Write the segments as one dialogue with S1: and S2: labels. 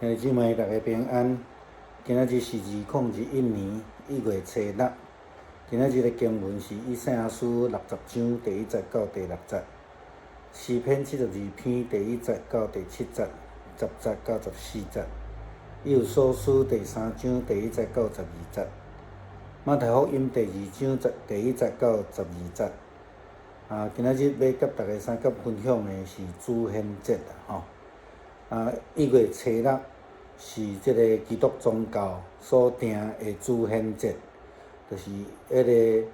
S1: 兄弟姊妹，大家平安。今仔日是2021年1月初6。今仔日的经文是以赛亚书60章第1节到第6节，诗篇72篇第1节到第7节，10节到14节，以弗所书第3章第1节到12节，马太福音第2章第1节到12节。今仔日要甲大家三甲分享的是主显节1月初6是即个基督宗教所定的主显节，就是迄个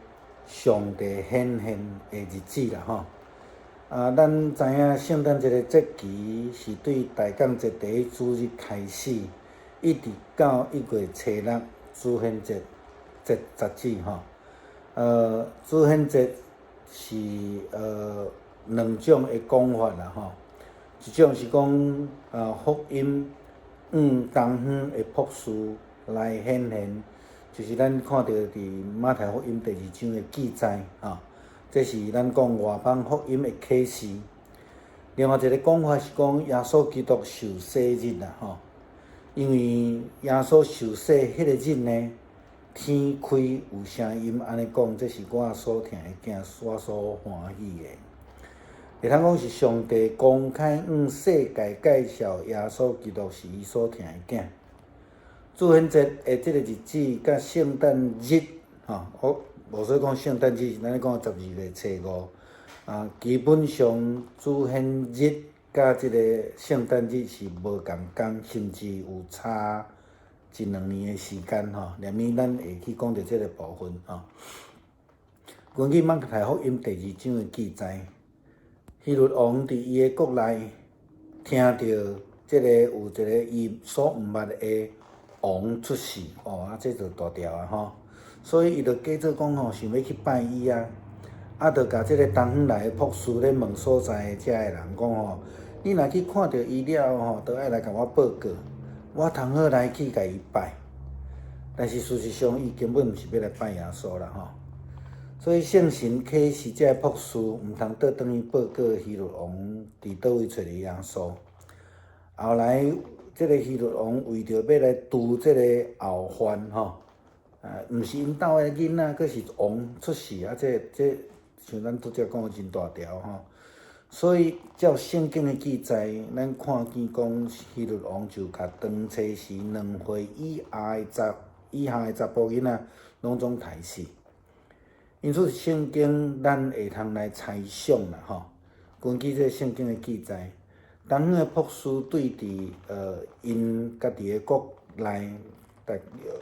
S1: 上帝显现的日子啦咱知影圣诞节的节期是对大降节第一主日开始，一直到1月初6主显节节日主显节是两种的讲法啦一种是讲福音当远的博士来显现，就是咱看到伫马太福音第2章的记载这是咱讲外邦福音的启示。另外一个讲法是讲耶稣基督受洗日啦因为耶稣受洗迄个日呢，天开有声音安尼讲，这是我所疼的囝，我所欢喜的。会通讲是上帝公开向世界介绍耶稣基督是伊所疼的囝。主显节的即个日子甲圣诞日无说讲圣诞日，咱咧讲12月初5基本上主显日甲即个圣诞日是无共工，甚至有差1-2年的时间连免咱会去讲到即个部分根据马太福音第2章的记载，希律王伫伊的国内听到即个有一个伊所毋捌的王出世这就大条所以伊就假做讲想要去拜伊就甲即个东远来的博士咧问所在的遮的人讲你若去看到伊了都爱来甲我报告，我通好来去甲伊拜。但是事实上伊根本毋是要来拜耶稣啦所以圣神启示遮博士毋通倒转去报告希律王伫倒位找着耶稣。后来即个希律王为着要来除即个后患毋是因兜的囡仔，佫是王出世这像咱拄则讲的真大条所以照圣经的记载，咱看见讲希律王就甲当初时2岁以下的查甫囡仔拢总杀死。因此圣经咱会通来猜想啦根据这圣经的记载，东远的博士对伫因家己的国内，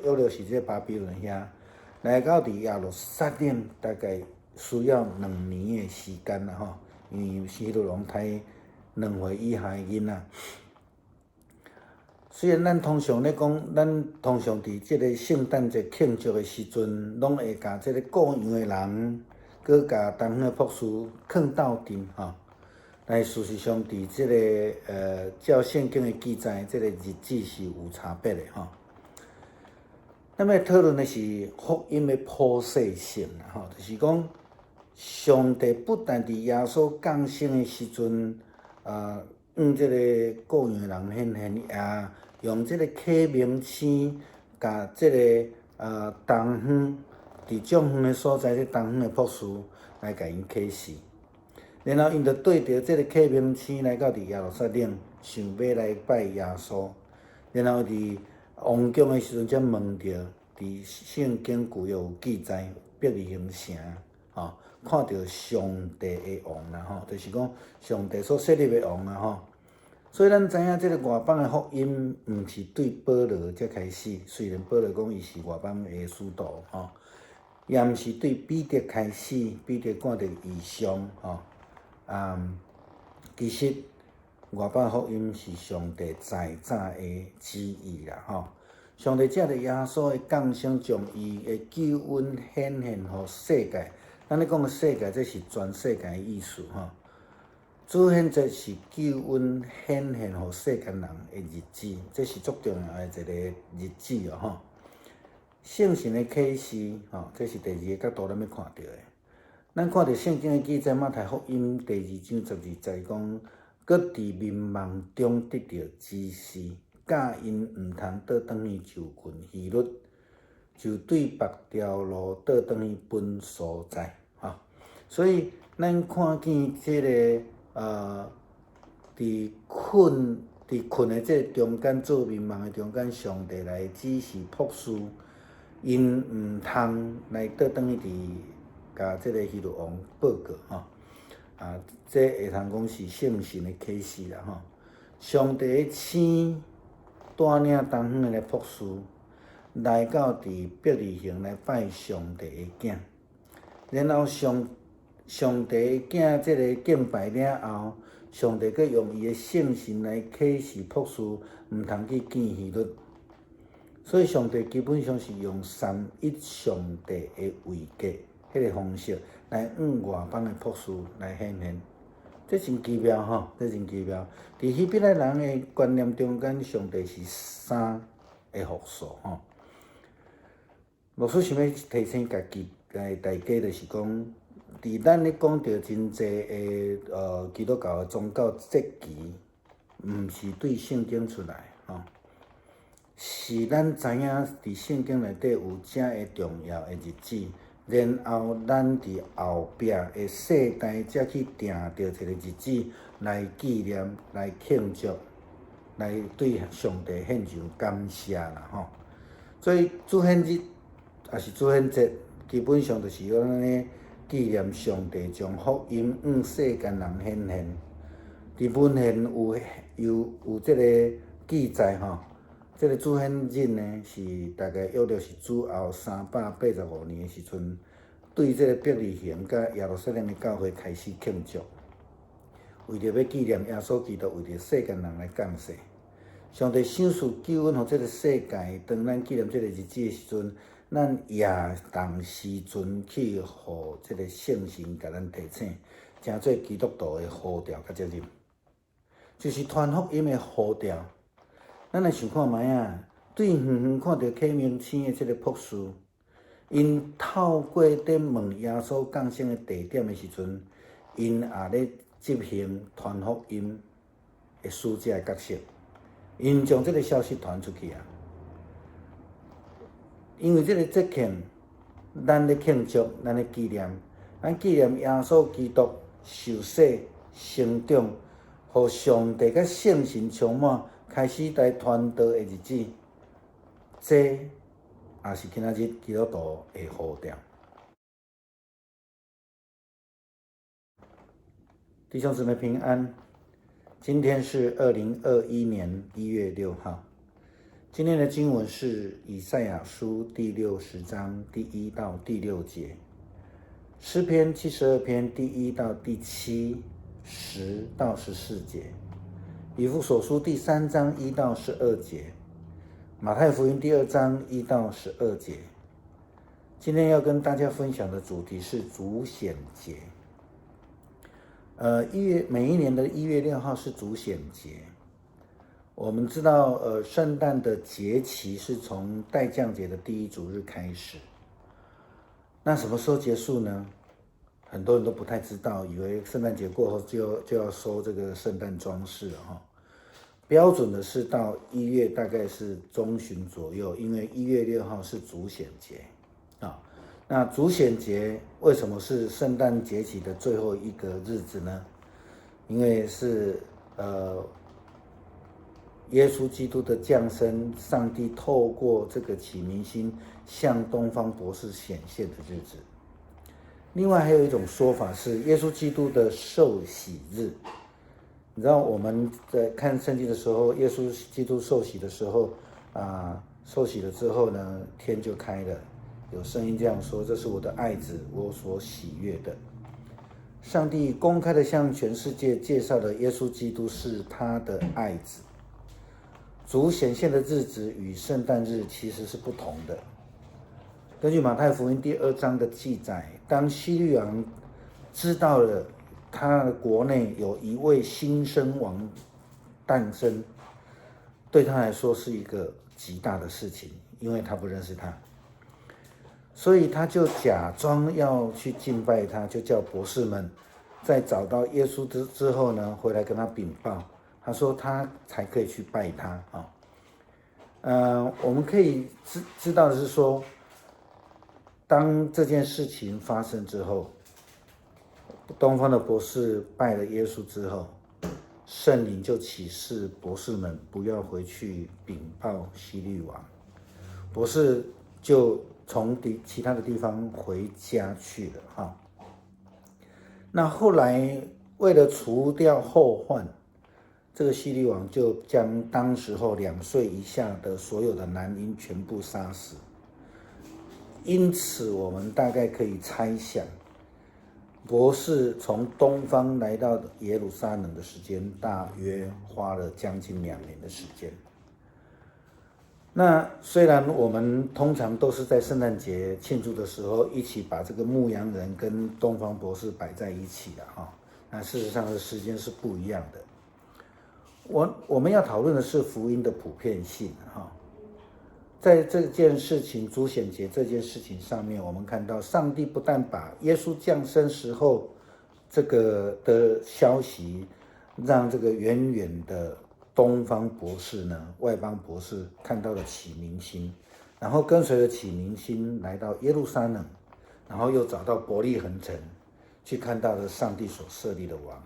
S1: 约是这巴比伦遐来到伫耶路撒冷，大概需要2年的时间啦因为希律王杀2岁以下的囡仔。虽然咱通常咧讲，咱通常伫即个圣诞节庆祝的时阵，拢会甲即个顾羊的人，佮甲东远的博士囥斗阵但是事实上，伫即个照圣经的记载，即个日子是有差别的咱要讨论的是福音的普世性就是讲上帝不但伫耶稣降生的时阵向即个顾羊的人显现，也用即个启明星，甲即个东远伫种远的所在，东远的博士来甲因启示。然后因就对着即个启明星来到伫耶路撒冷，想要来拜耶稣。然后伫王宫的时阵，才问着伫圣经旧约有记载，伯利恒城看到上帝的王啦就是讲上帝所设立的王所以咱知影即个外邦的福音，毋是对保罗才开始。虽然保罗讲伊是外邦的使徒也毋是对彼得开始，彼得看到异象其实外邦福音是上帝在早的旨意啦上帝借着耶稣的降生，将伊的救恩显现予世界。咱咧讲的世界，这是全世界的意思主显节是救恩显现予世间人的日子，这是足重要的一个日子圣神的启示这是第2个角度咱要看到的。咱看到圣经的记载，马太福音第2章12节讲，搁伫迷茫中得到指示，教因毋通倒转去就近戏律，就对别条路倒转去本所在。所以咱看见这个伫困的这中间做眠梦的中间，上帝来指示博士，因毋通来倒转去甲这个希律王报告这会通讲是圣神的启示啦上帝的星带领东方的博士来到伫伯利恒来拜上帝的囝，然后上帝的囝这个敬拜了后，上帝佮用伊的圣神来启示博士，毋通去见希律。所以上帝基本上是用三一上帝的位格迄个方式来向外邦的博士来显现，这真奇妙这真奇妙。伫希伯来人的观念中间，上帝是三的复数牧师想要提醒家己大家，就是讲，伫咱咧讲到真济的基督教的宗教节期，毋是对圣经出来是咱知影伫圣经内底有正个重要的日子，然后咱伫后壁的世代才去定着一个日子来纪念、来庆祝、来对上帝献上感谢啦所以主显日也是主显节，基本上就是要安尼纪念上帝将福音向世间人显现。伫文献有这个记载这个主显日呢是大概约略是主后385年的时阵，对这个伯利恒甲耶路撒冷的教会开始庆祝，为着要纪念耶稣基督为着世间人来降世。上帝赏赐救恩予这个世界，当咱纪念这个日子的时阵，咱也当时阵去互这个圣神甲咱提醒，诚做基督徒的呼召甲责任，就是传福音的呼召。咱来想看卖对远远看到启明星的这个博士，因透过伫问耶稣降生的地点的时阵，因也咧执行传福音的使者的角色。因将这个消息传出去因为这个节庆，咱咧庆祝，咱咧纪念，咱纪念耶稣基督受洗、成长，互上帝甲圣神充满，开始来传道的日子，这也是今仔日基督徒的呼召。弟兄姊妹平安。今天是2021年1月6号。今天的经文是以赛亚书第60章第1到第6节，诗篇72篇第1到第7、10到14节，以弗所书第3章1到12节，马太福音第2章1到12节。今天要跟大家分享的主题是主显节。每一年的1月6号是主显节。我们知道，圣诞的节期是从待降节的第一主日开始。那什么时候结束呢？很多人都不太知道，以为圣诞节过后就要收这个圣诞装饰了标准的是到1月大概是中旬左右，因为1月6号是主显节那主显节为什么是圣诞节期的最后一个日子呢？因为是耶稣基督的降生，上帝透过这个启明星向东方博士显现的日子。另外还有一种说法是耶稣基督的受洗日。你知道我们在看圣经的时候，耶稣基督受洗的时候受洗了之后呢，天就开了。有声音这样说：“这是我的爱子，我所喜悦的。”上帝公开的向全世界介绍了耶稣基督是他的爱子。主显现的日子与圣诞日其实是不同的。根据马太福音第2章的记载，当希律王知道了他的国内有一位新生王诞生，对他来说是一个极大的事情，因为他不认识他。所以他就假装要去敬拜他，就叫博士们在找到耶稣之后呢，回来跟他禀报，他说他才可以去拜他我们可以知道的是说，当这件事情发生之后，东方的博士拜了耶稣之后，圣灵就启示博士们不要回去禀报希律王，博士就从其他的地方回家去了哈。那后来为了除掉后患，这个希律王就将当时候2岁以下的所有的男婴全部杀死。因此，我们大概可以猜想，博士从东方来到耶路撒冷的时间，大约花了将近2年的时间。那虽然我们通常都是在圣诞节庆祝的时候，一起把这个牧羊人跟东方博士摆在一起的哈，那事实上的时间是不一样的。我们要讨论的是福音的普遍性哈，在这件事情主显节这件事情上面，我们看到上帝不但把耶稣降生时候这个的消息，让这个远远的东方博士呢，外邦博士看到了启明星，然后跟随着启明星来到耶路撒冷，然后又找到伯利恒城，去看到了上帝所设立的王。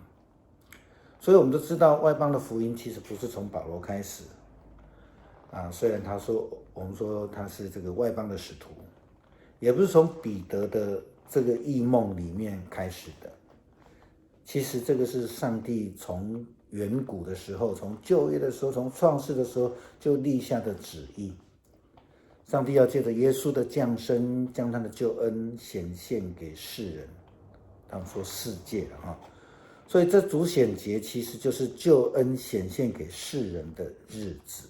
S1: 所以我们都知道，外邦的福音其实不是从保罗开始虽然我们说他是这个外邦的使徒，也不是从彼得的这个异梦里面开始的。其实这个是上帝从远古的时候，从旧约的时候，从创世的时候就立下的旨意。上帝要借着耶稣的降生，将他的救恩显现给世人，他们说世界所以这主显节其实就是救恩显现给世人的日子。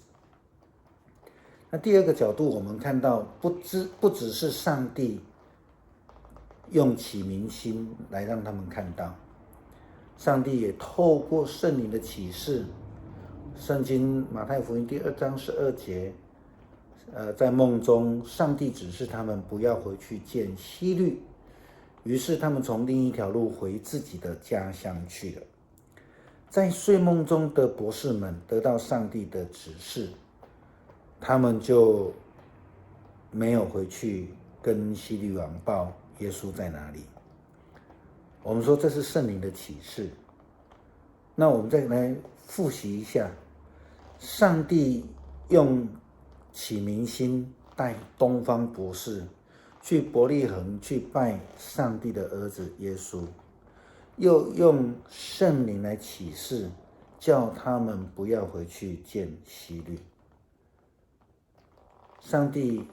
S1: 那第二个角度，我们看到不只是上帝用启明星来让他们看到，上帝也透过圣灵的启示。圣经马太福音第2章12节，在梦中，上帝指示他们不要回去见希律，于是他们从另一条路回自己的家乡去了。在睡梦中的博士们得到上帝的指示，他们就没有回去跟希律王报耶稣在哪里。我们说这是圣灵的启示。那我们再来复习一下，上帝用启明星带东方博士去伯利恒去拜上帝的儿子耶稣，又用圣灵来启示，叫他们不要回去见希律。上帝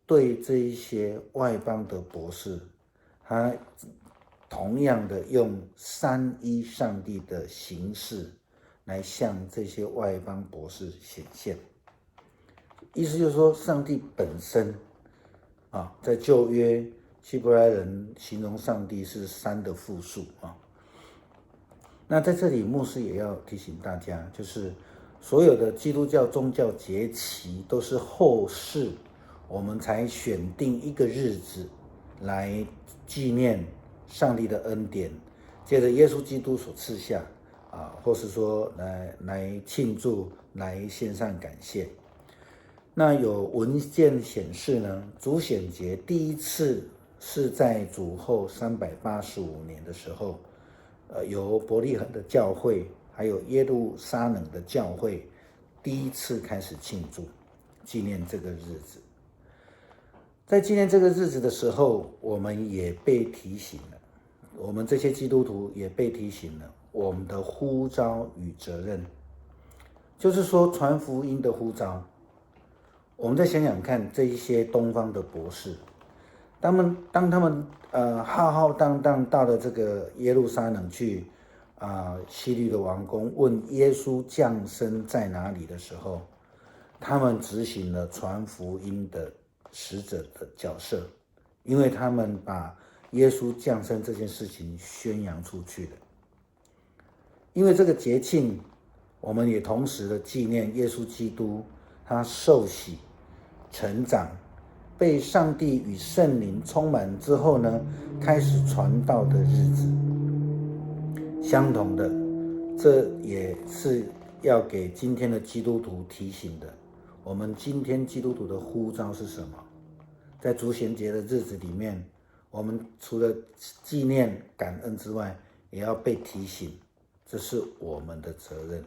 S1: 对这一些外邦的博士，他同样的用三一上帝的形式来向这些外邦博士显现。意思就是说，上帝本身在旧约希伯来人形容上帝是3的复数那在这里牧师也要提醒大家，就是所有的基督教宗教节期都是后世我们才选定一个日子来纪念上帝的恩典，借着耶稣基督所赐下或是说来庆祝，来献上感谢。那有文件显示呢，主显节第一次是在主后385年的时候，由伯利恒的教会还有耶路撒冷的教会第一次开始庆祝纪念这个日子。在纪念这个日子的时候，我们也被提醒了，我们这些基督徒也被提醒了我们的呼召与责任，就是说传福音的呼召。我们再想想看，这一些东方的博士，当他们浩浩荡荡到了这个耶路撒冷去希律的王宫，问耶稣降生在哪里的时候，他们执行了传福音的使者的角色，因为他们把耶稣降生这件事情宣扬出去了。因为这个节庆，我们也同时的纪念耶稣基督他受洗成长，被上帝与圣灵充满之后呢，开始传道的日子。相同的，这也是要给今天的基督徒提醒的，我们今天基督徒的呼召是什么？在主显节的日子里面，我们除了纪念感恩之外，也要被提醒，这是我们的责任。